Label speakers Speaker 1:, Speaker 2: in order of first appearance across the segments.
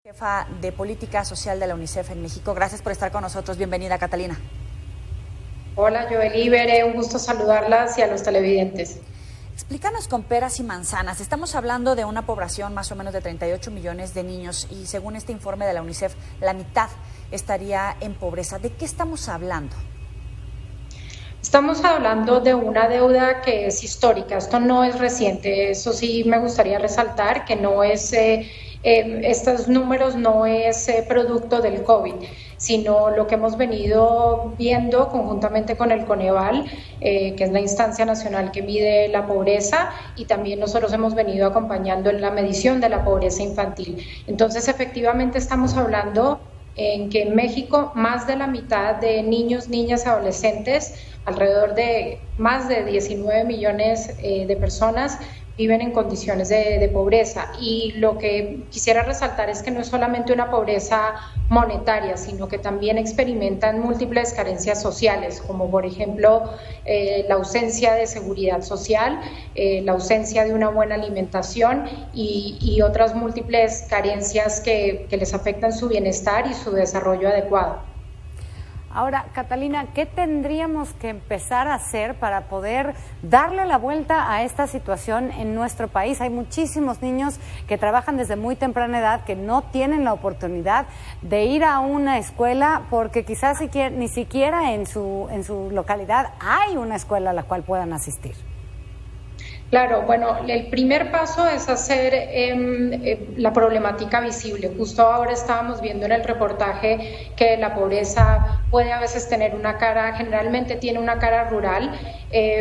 Speaker 1: Jefa de Política Social de la UNICEF en México. Gracias por estar con nosotros. Bienvenida, Catalina.
Speaker 2: Hola, Joely, Bere, un gusto saludarlas y a los televidentes.
Speaker 1: Explícanos con peras y manzanas. Estamos hablando de una población más o menos de 38 millones de niños y según este informe de la UNICEF, la mitad estaría en pobreza. ¿De qué estamos hablando?
Speaker 2: Estamos hablando de una deuda que es histórica, esto no es reciente, eso sí me gustaría resaltar que no es, estos números no es producto del COVID, sino lo que hemos venido viendo conjuntamente con el Coneval, que es la instancia nacional que mide la pobreza, y también nosotros hemos venido acompañando en la medición de la pobreza infantil. Entonces, efectivamente estamos hablando en que en México más de la mitad de niños, niñas y adolescentes, alrededor de más de 19 millones de personas, viven en condiciones de pobreza. Y lo que quisiera resaltar es que no es solamente una pobreza monetaria, sino que también experimentan múltiples carencias sociales, como por ejemplo la ausencia de seguridad social, la ausencia de una buena alimentación y otras múltiples carencias que les afectan su bienestar y su desarrollo adecuado.
Speaker 3: Ahora, Catalina, ¿qué tendríamos que empezar a hacer para poder darle la vuelta a esta situación en nuestro país? Hay muchísimos niños que trabajan desde muy temprana edad que no tienen la oportunidad de ir a una escuela porque quizás ni siquiera en su localidad hay una escuela a la cual puedan asistir.
Speaker 2: Claro, bueno, el primer paso es hacer la problemática visible. Justo ahora estábamos viendo en el reportaje que la pobreza puede a veces tener una cara, generalmente tiene una cara rural,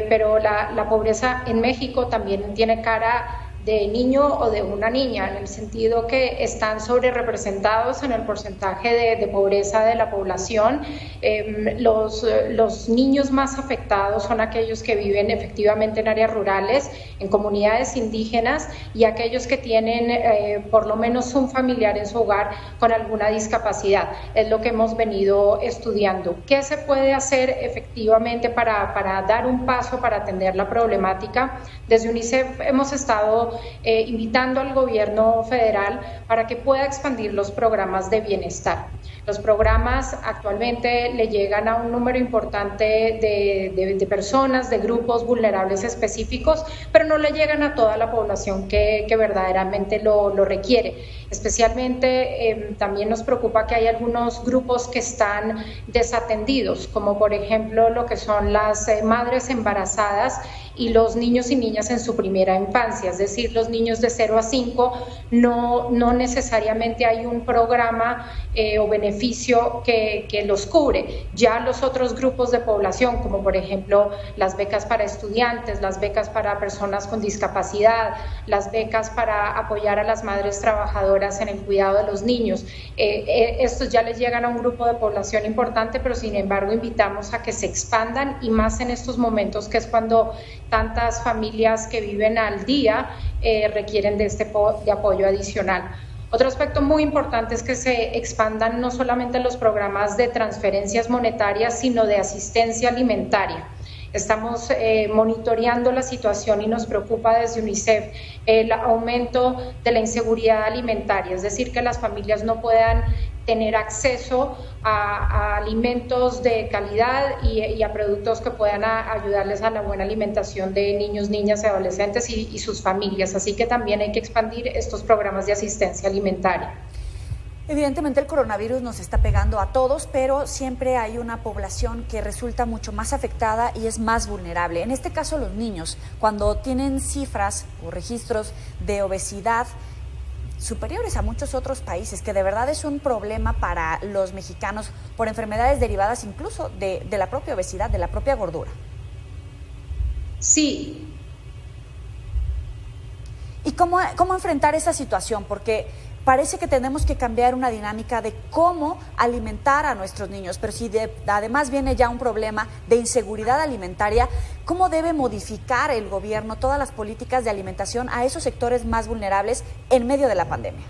Speaker 2: pero la pobreza en México también tiene cara de niño o de una niña, en el sentido que están sobrerepresentados en el porcentaje de pobreza de la población. Los niños más afectados son aquellos que viven efectivamente en áreas rurales, en comunidades indígenas y aquellos que tienen por lo menos un familiar en su hogar con alguna discapacidad. Es lo que hemos venido estudiando. ¿Qué se puede hacer efectivamente para dar un paso para atender la problemática? Desde UNICEF hemos estado invitando al gobierno federal para que pueda expandir los programas de bienestar. Los programas actualmente le llegan a un número importante de personas, de grupos vulnerables específicos, pero no le llegan a toda la población que verdaderamente lo requiere. Especialmente también nos preocupa que hay algunos grupos que están desatendidos, como por ejemplo lo que son las madres embarazadas y los niños y niñas en su primera infancia, es decir, los niños de 0 a 5, no necesariamente hay un programa o beneficio que los cubre. Ya los otros grupos de población, como por ejemplo las becas para estudiantes, las becas para personas con discapacidad, las becas para apoyar a las madres trabajadoras en el cuidado de los niños, estos ya les llegan a un grupo de población importante, pero sin embargo invitamos a que se expandan y más en estos momentos que es cuando tantas familias que viven al día requieren de de apoyo adicional. Otro aspecto muy importante es que se expandan no solamente los programas de transferencias monetarias, sino de asistencia alimentaria. Estamos monitoreando la situación y nos preocupa desde UNICEF el aumento de la inseguridad alimentaria, es decir, que las familias no puedan tener acceso a alimentos de calidad y a productos que puedan ayudarles a la buena alimentación de niños, niñas y adolescentes y sus familias. Así que también hay que expandir estos programas de asistencia alimentaria.
Speaker 1: Evidentemente el coronavirus nos está pegando a todos, pero siempre hay una población que resulta mucho más afectada y es más vulnerable. En este caso los niños, cuando tienen cifras o registros de obesidad superiores a muchos otros países, que de verdad es un problema para los mexicanos por enfermedades derivadas incluso de la propia obesidad, de la propia gordura.
Speaker 2: Sí.
Speaker 1: ¿Y cómo enfrentar esa situación? Porque parece que tenemos que cambiar una dinámica de cómo alimentar a nuestros niños, pero si además viene ya un problema de inseguridad alimentaria, ¿cómo debe modificar el gobierno todas las políticas de alimentación a esos sectores más vulnerables en medio de la pandemia?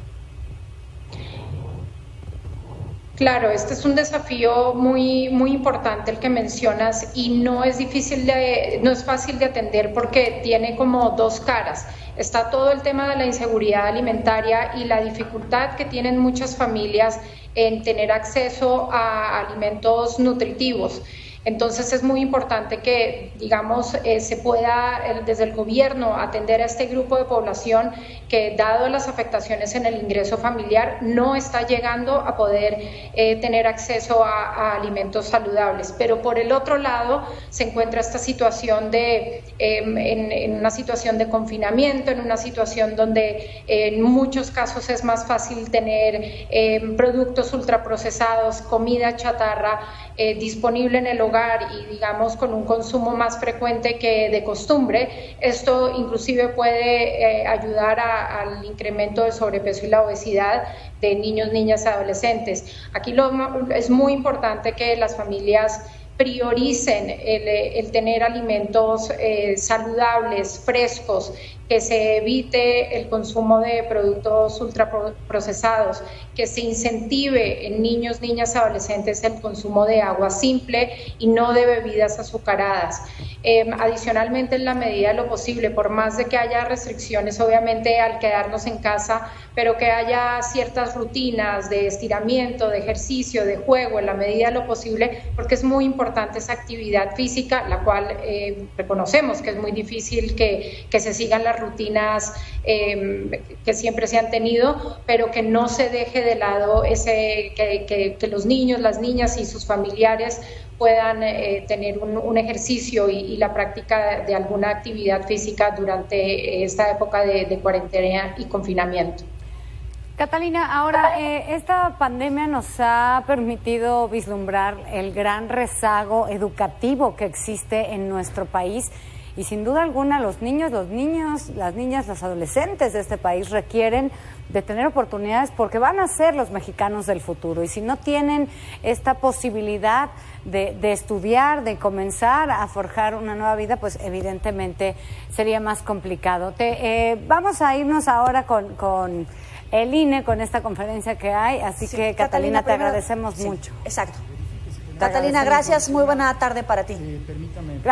Speaker 2: Claro, este es un desafío muy importante el que mencionas y no es fácil de atender porque tiene como dos caras. está todo el tema de la inseguridad alimentaria y la dificultad que tienen muchas familias en tener acceso a alimentos nutritivos. Entonces es muy importante que, digamos, se pueda desde el gobierno atender a este grupo de población que, dado las afectaciones en el ingreso familiar, no está llegando a poder tener acceso a alimentos saludables. Pero por el otro lado se encuentra esta situación en una situación de confinamiento, en una situación donde en muchos casos es más fácil tener productos ultraprocesados, comida chatarra disponible en el hogar y, digamos, con un consumo más frecuente que de costumbre. Esto inclusive puede ayudar al incremento del sobrepeso y la obesidad de niños, niñas y adolescentes. Aquí es muy importante que las familias prioricen el tener alimentos saludables, frescos, que se evite el consumo de productos ultraprocesados, que se incentive en niños, niñas, adolescentes el consumo de agua simple y no de bebidas azucaradas. Adicionalmente, en la medida de lo posible, por más de que haya restricciones, obviamente, al quedarnos en casa, pero que haya ciertas rutinas de estiramiento, de ejercicio, de juego, en la medida de lo posible, porque es muy importante esa actividad física, la cual reconocemos que es muy difícil que se sigan las rutinas que siempre se han tenido, pero que no se deje de lado que los niños, las niñas y sus familiares puedan tener un ejercicio y la práctica de alguna actividad física durante esta época de cuarentena y confinamiento.
Speaker 3: Catalina, ahora esta pandemia nos ha permitido vislumbrar el gran rezago educativo que existe en nuestro país y sin duda alguna los niños, las niñas, los adolescentes de este país requieren de tener oportunidades porque van a ser los mexicanos del futuro y si no tienen esta posibilidad de estudiar, de comenzar a forjar una nueva vida, pues evidentemente sería más complicado. Vamos a irnos ahora con el INE, con esta conferencia que hay, así sí, que Catalina, te agradecemos mucho.
Speaker 1: Exacto. Catalina, gracias, muy buena tarde para ti.
Speaker 3: Gracias.